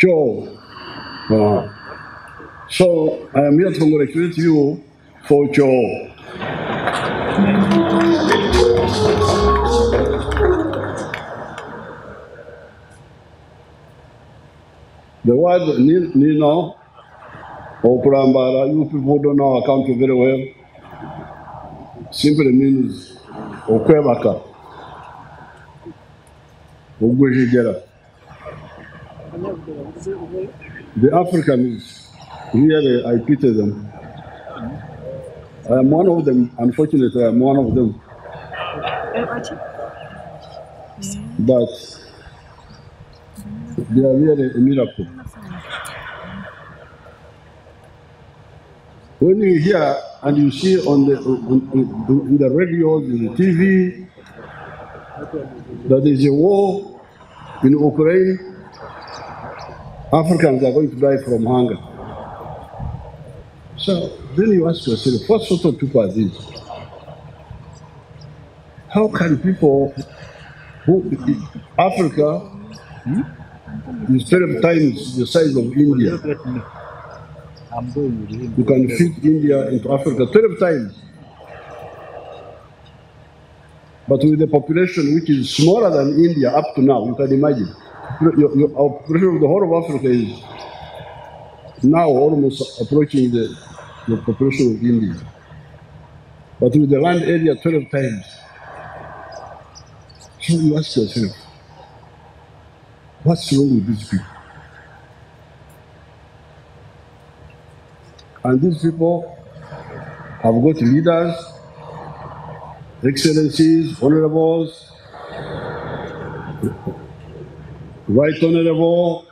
Joe. So I am here to congratulate you for Joe. The word Nino or Purambara, you people don't know our country very well, simply means Okwebaka, Ogwejigera. The Africans, really, I pity them. I am one of them, unfortunately, I am one of them. But they are really a miracle. When you hear and you see on the radio, in the TV, that there is a war in Ukraine, Africans are going to die from hunger. So then you ask yourself, what sort of people are these? How can people Africa is 12 times the size of India. You can fit India into Africa 12 times. But with the population which is smaller than India up to now, you can imagine. Our population of the whole of Africa is now almost approaching the population of India. But with the land area 12 times. So you ask yourself, what's wrong with these people? And these people have got leaders, excellencies, honorables, right honorable.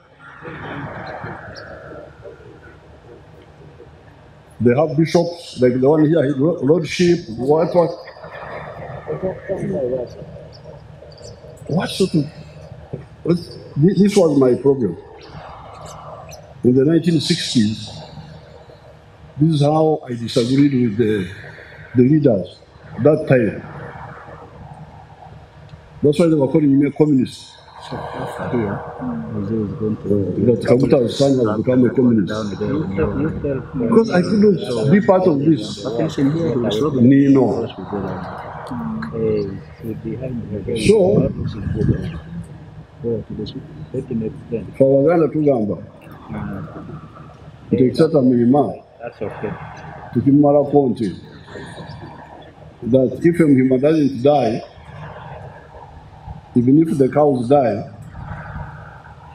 They have bishops, like the one here, lordship, what? What sort of, this was my problem. In the 1960s, this is how I disagreed with the leaders that time. That's why they were calling me a communist. That Kabuta's son has become a communist. Because I couldn't be part of this. Nino. So, for Waganda Tugamba, it takes a minimum. That's okay. To Kimara Ponti, that if him doesn't die, even if the cows die,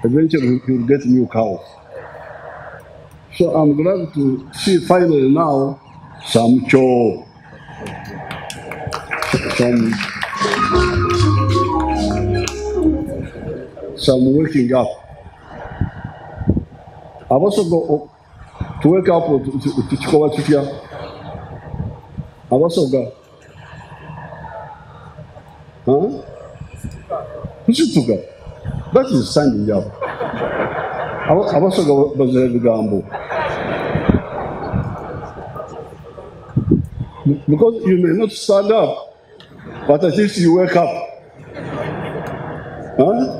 eventually he will get new cows. So I'm glad to see finally now some show, some waking up. I've also got to wake up to Chikowa Chikia. I've also got. Huh? Kuchituka. That is standing up. I've also got Bazeli Gambo. Because you may not stand up, but at least you wake up. Huh?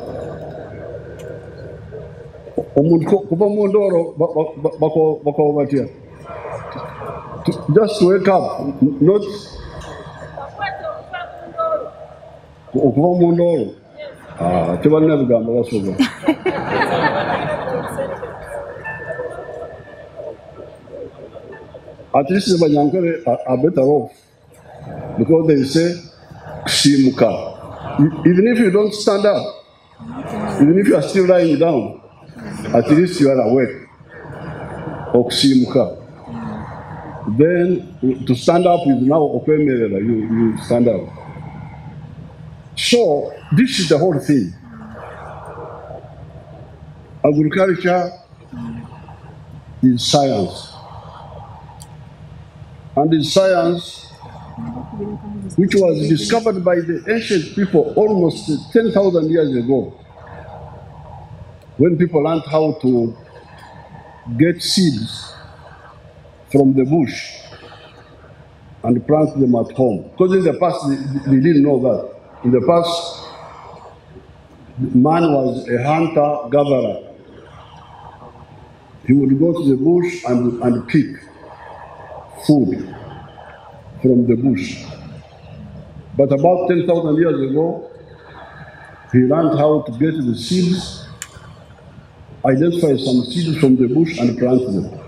Just wake up, not at least the Banyankore are better off because they say Simuka. Even if you don't stand up, even if you are still lying down, at least you are awake. Oksimuka. Then to stand up is now Opemerela, you stand up. So this is the whole thing. Agriculture is science. And it's science which was discovered by the ancient people almost 10,000 years ago. When people learned how to get seeds from the bush and plant them at home. Because in the past, they didn't know that. In the past, man was a hunter-gatherer. He would go to the bush and pick food from the bush. But about 10,000 years ago, he learned how to get the seeds, identify some seeds from the bush and plant them.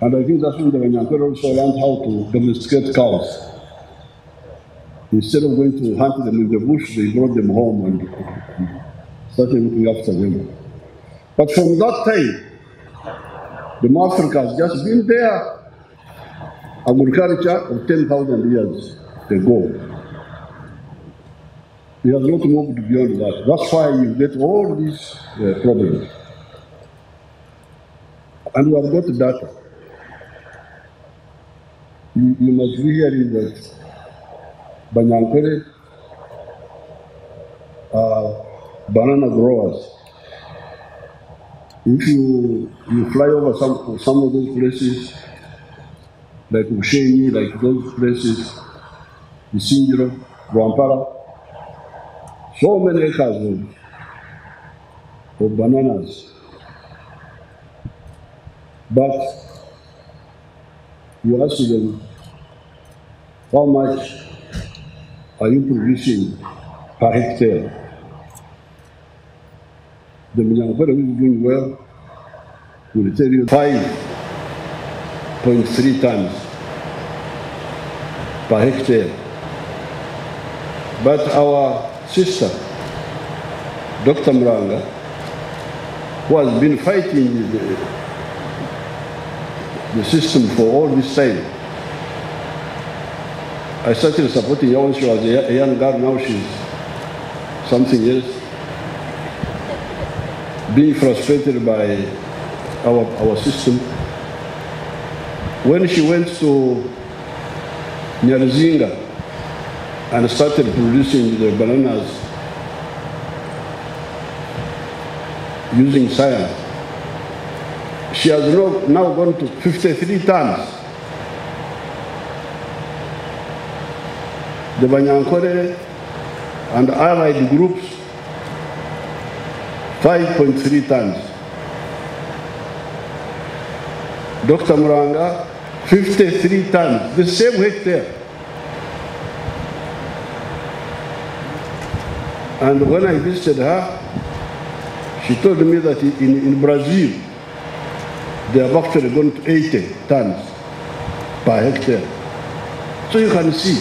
And I think that's when the Banyankore also learned how to domesticate cows. Instead of going to hunt them in the bush, they brought them home and started looking after them. But from that time, the Africa has just been there. Agriculture of 10,000 years ago. It has not moved beyond that. That's why you get all these problems. And we have got data. You must be hearing that Banyankore are banana growers. If you fly over some of those places, like Museveni, like those places, Isingiro, Rwampara, so many acres of bananas. But you ask them, how much are you producing per hectare? The Banyankore who is doing well will tell you 5.3 tons per hectare. But our sister, Dr. Muranga, who has been fighting the system for all this time, I started supporting her when she was a young girl. Now she's something else, being frustrated by our system. When she went to Nyaruzinga and started producing the bananas using science, she has now gone to 53 tons. The Banyankore and allied groups, 5.3 tons. Dr. Muranga, 53 tons, the same hectare. And when I visited her, she told me that in Brazil, they have actually gone to 80 tons per hectare. So you can see,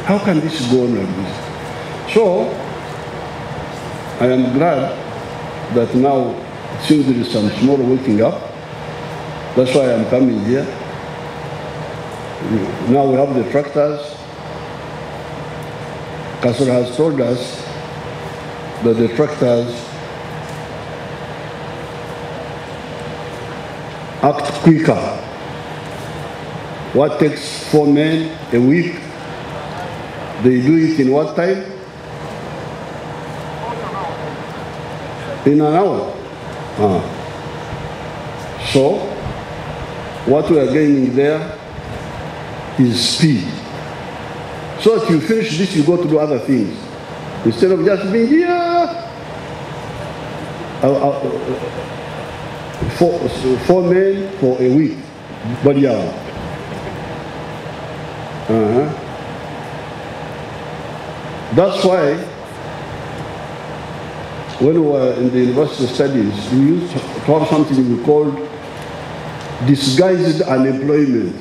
how can this go on like this? So, I am glad that now it seems there is some small waking up. That's why I'm coming here. Now we have the tractors. Kasur has told us that the tractors act quicker. What takes 4 men a week, they do it in what time? In an hour. So, what we are gaining there is speed. So if you finish this, you go to do other things. Instead of just being here, 4 men for a week, but yeah. That's why when we were in the university studies, we used to have something we called disguised unemployment.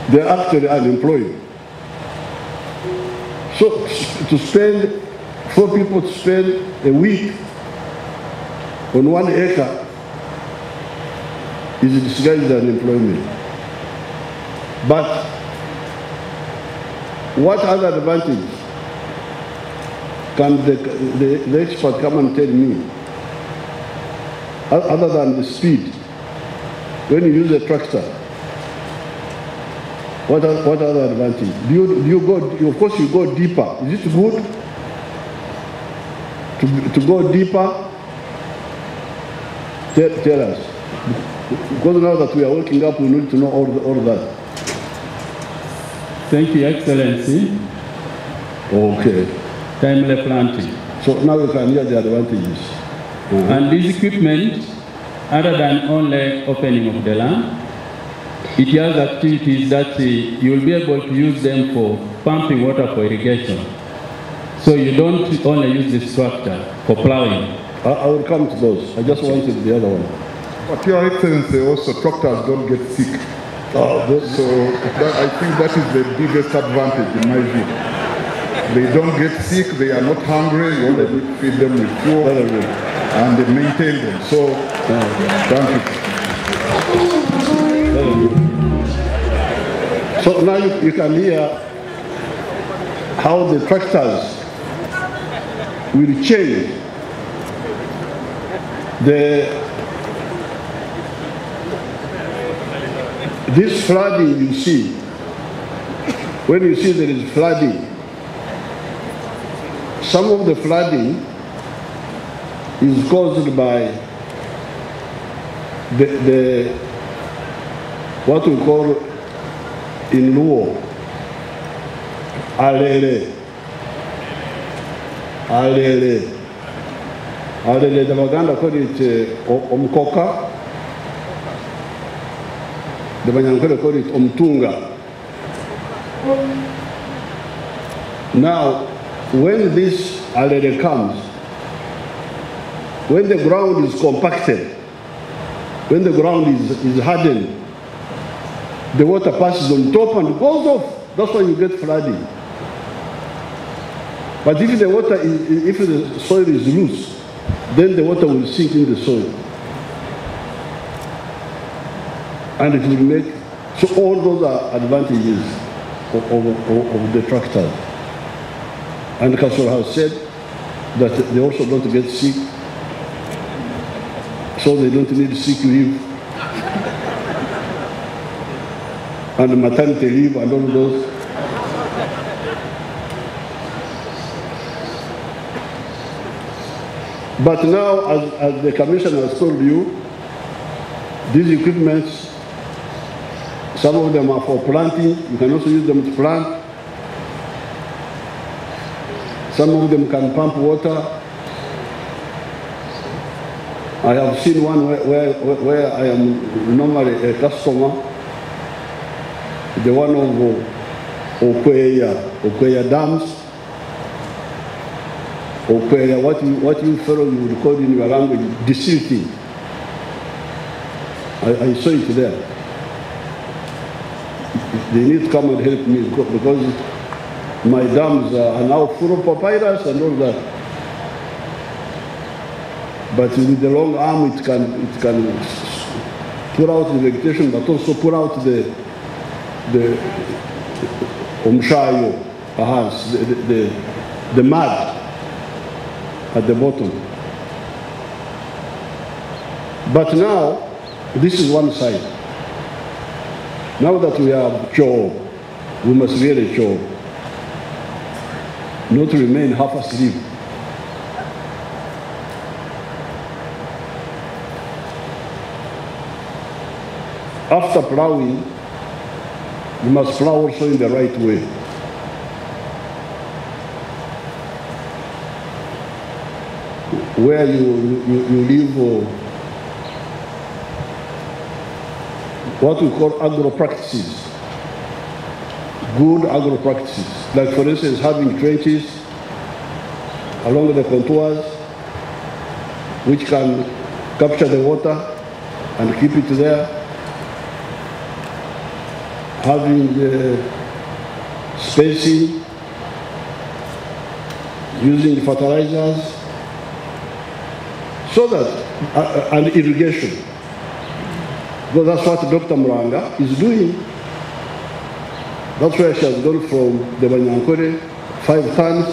They're actually unemployed. So to spend, 4 people to spend a week on 1 acre is disguised unemployment. But what other advantage can the expert come and tell me, other than the speed? When you use a tractor, what other advantage? Do you go? Of course, you go deeper. Is it good to go deeper? Tell us. Because now that we are waking up, we need to know all that. Thank you, Excellency. Okay. Timely planting. So now you can hear the advantages. And this equipment, other than only opening of the land, it has activities that you will be able to use them for pumping water for irrigation. So you don't only use this tractor for plowing. I will come to those. I just wanted the other one. But Your Excellency, also tractors don't get sick. So I think that is the biggest advantage in my view. They don't get sick, they are not hungry, you only feed them with fuel and they maintain them. So, thank you. So now you can hear how the tractors will change this flooding you see. When you see there is flooding, some of the flooding is caused by the what we call in Luo, alele, the Baganda call it omkoka, the Banyankole call it omtunga. Now, when this alele comes, when the ground is compacted, when the ground is hardened, the water passes on top and goes off. That's why you get flooding. But if the soil is loose, then the water will sink in the soil. And it will make, so all those are advantages of the tractors. And Council has said that they also don't get sick, so they don't need sick leave and maternity leave and all those. But now, as the Commissioner has told you, these equipments, some of them are for planting. You can also use them to plant. Some of them can pump water. I have seen one where I am normally a customer, the one of Okweya dams. Okweya, what you fellow you would call in your language, desilting. I saw it there. They need to come and help me because my dams are now full of papyrus and all that. But with the long arm, it can put out the vegetation, but also put out the omshayo, perhaps the mud at the bottom. But now, this is one side. Now that we have job, we must really job, not remain half asleep. After plowing, you must plow also in the right way. Where you live what we call agro practices, good agro practices. Like for instance, having trenches along the contours, which can capture the water and keep it there. Having the spacing, using fertilizers, so that, and irrigation. Because that's what Dr. Muranga is doing. That's where she has gone from the Banyankore 5 tons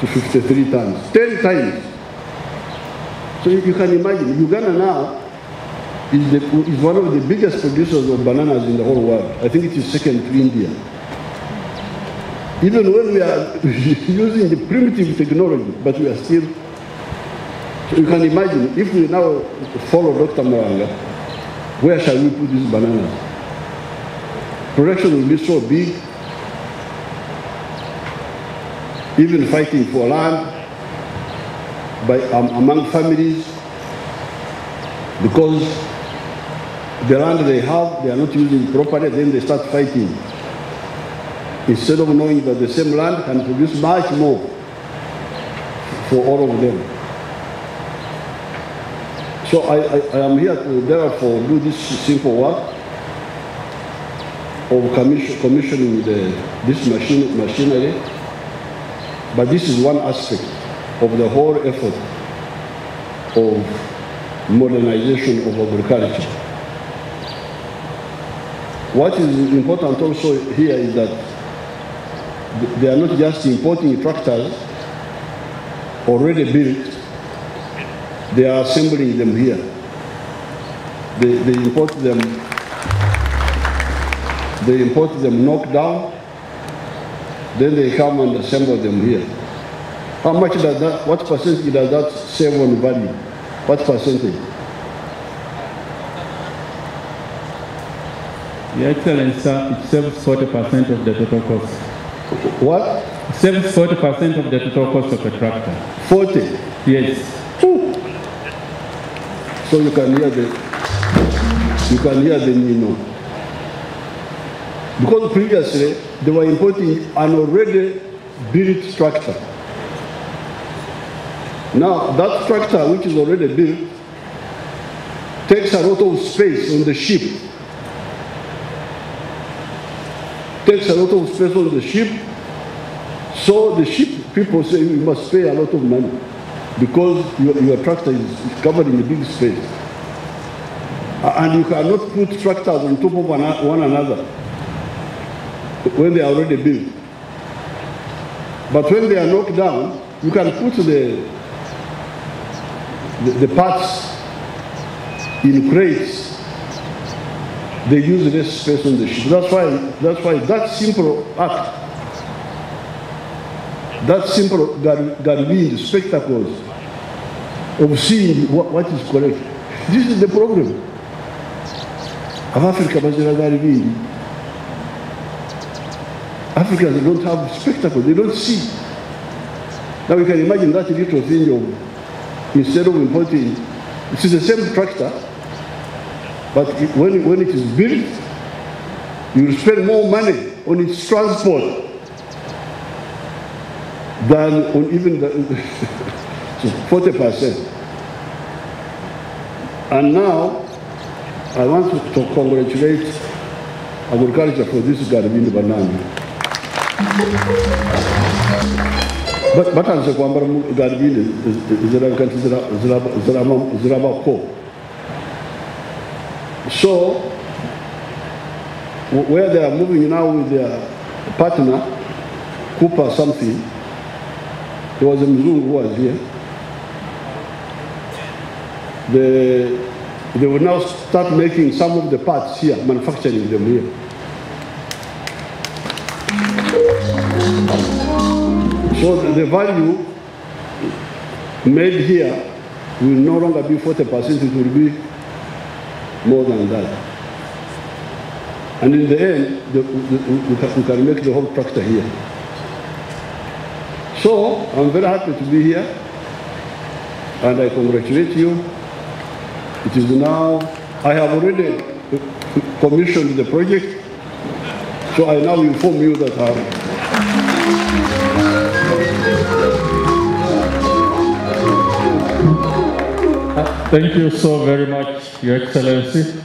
to 53 tons, 10 times. So you can imagine, Uganda now is one of the biggest producers of bananas in the whole world. I think it is second to India. Even when we are using the primitive technology, but we are still So you can imagine, if we now follow Dr. Maranga, where shall we put these bananas? Production will be so big, even fighting for land among families, because the land they have, they are not using properly, then they start fighting. Instead of knowing that the same land can produce much more for all of them. So I am here to therefore do this simple work of commissioning this machinery, but this is one aspect of the whole effort of modernization of agriculture. What is important also here is that they are not just importing tractors already built, they are assembling them here. They import them knocked down, then they come and assemble them here. How much does that, what percentage does that save on value? What percentage? Your Excellency, sir, it saves 40% of the total cost. What? It saves 40% of the total cost of a tractor. 40? Yes. Ooh. So you can hear the Nino. Because previously they were importing an already built tractor. Now that tractor which is already built takes a lot of space on the ship. Takes a lot of space on the ship. So the ship people say you must pay a lot of money because your tractor is covered in a big space. And you cannot put tractors on top of one another when they are already built. But when they are knocked down, you can put the parts in crates. They use less space on the ship. That's why that simple act, that simple Garvin spectacles of seeing what is correct. This is the problem. Of Africa, Africans don't have spectacle, they don't see. Now you can imagine that little thing of, instead of importing, it is the same tractor, but when it is built, you will spend more money on its transport than on even the 40%. And now, I want to congratulate agriculture for this Garvin banana. But as a Garvin is so, where they are moving now with their partner, Cooper something, there was a Mzungu who was here. They will now start making some of the parts here, manufacturing them here. So the value made here will no longer be 40%, it will be more than that. And in the end, we can make the whole tractor here. So I'm very happy to be here, and I congratulate you. It is now, I have already commissioned the project, so I now inform you that Thank you so very much, Your Excellency.